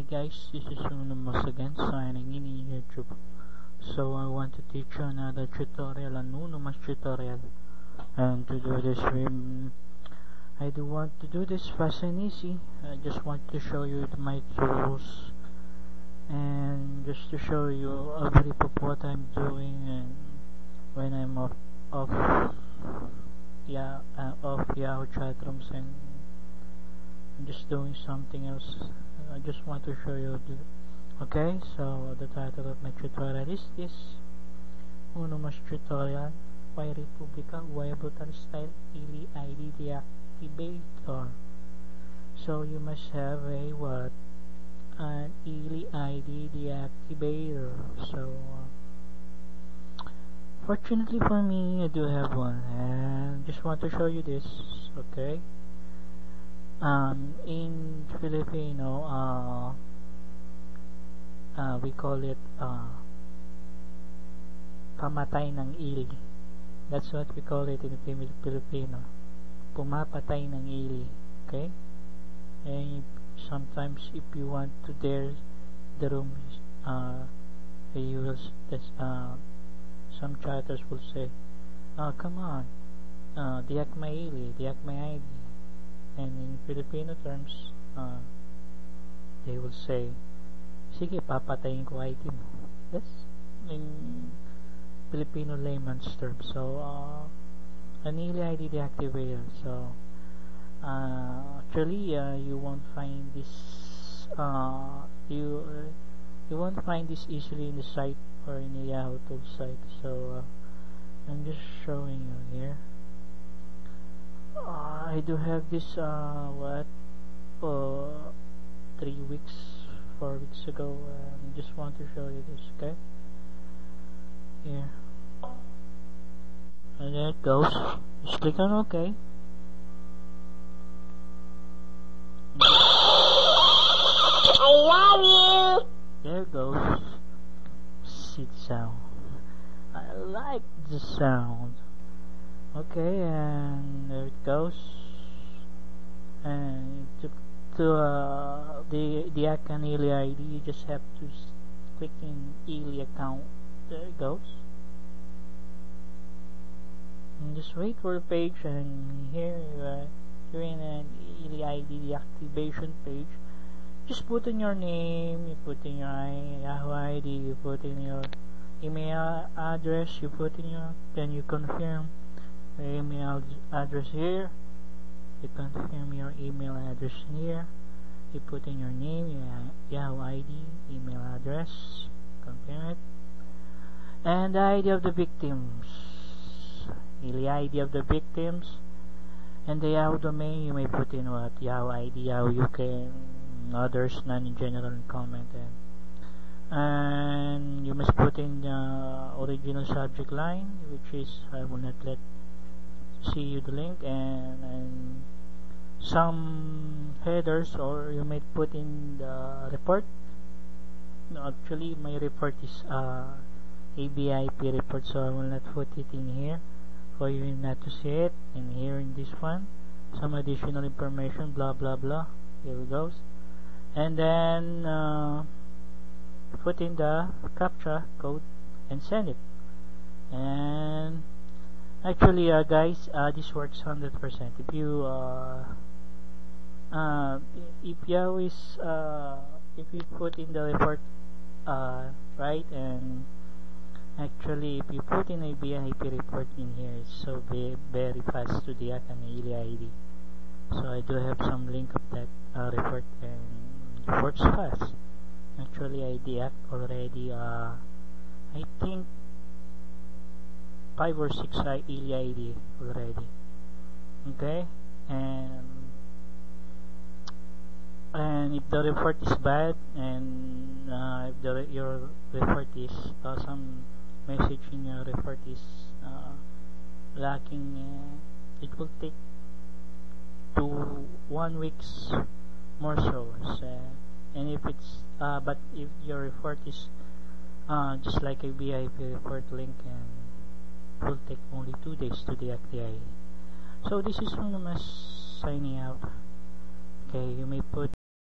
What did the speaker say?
guys, this is Unamos again, signing in YouTube. So I want to teach you another tutorial, an Unomas tutorial. And to do this, I do want to do this fast and easy. I just want to show you my tools and just to show you a brief of what I'm doing and when I'm off Yahoo chat rooms and I'm just doing something else. I just want to show you okay, so the title of my tutorial is this: Unomas tutorial, why Republica, why brutal style ELI ID deactivator. So you must have a what? An ELI ID deactivator. So fortunately for me, I do have one, and just want to show you this. Okay. In Filipino, we call it pamatay ng ili. That's what we call it in Filipino. Pumapatay ng ili. Okay? And sometimes if you want to dare the room, you will some chatters will say, come on, diak my ili, diak my ID. And in Filipino terms, they will say, sige, papatayin ko ID mo. That's in Filipino layman's terms. So, an ELI ID deactivator. So, actually, you won't find this. You won't find this easily in the site or in the Yahoo tool site. So, I'm just showing you here. I do have this 3 weeks, 4 weeks ago. Just want to show you this, okay? Here, and there it goes. Just click on OK. I love you. There it goes. Seat sound. I like the sound. Okay, and there it goes. And to the account ELI ID, you just have to click in ELI account. There it goes. And just wait for the page, and here you're in an ELI ID deactivation page. Just put in your name, you put in your Yahoo ID, you put in your email address, you put in your, then you confirm your email address here, you confirm your email address here, you put in your name, your Yahoo ID, email address, confirm it, and the ID of the victims, the ID of the victims, and the Yahoo domain. You may put in what? Yahoo ID, Yahoo UK, and others, none in general and comment, and you must put in the original subject line, which is, I will not let see you the link, and some headers, or you may put in the report. No, actually my report is ABIP report, so I will not put it in here for you not to see it. And here in this one, some additional information, blah blah blah. Here it goes. And then put in the CAPTCHA code and send it. And actually, guys, this works 100%. If you if you put in the report right, and actually if you put in a BIP report in here, it's so very fast to deact an ELI ID. So I do have some link of that report, and it works fast. Actually, I deact already. I think 5 or 6 ELI ID already. Okay, and if the report is bad, and if your report is some message in your report is lacking, it will take 1 weeks more so. And if it's but if your report is just like a BIP report link, and will take only 2 days to deactivate. So this is Unomas signing out. Okay, you may put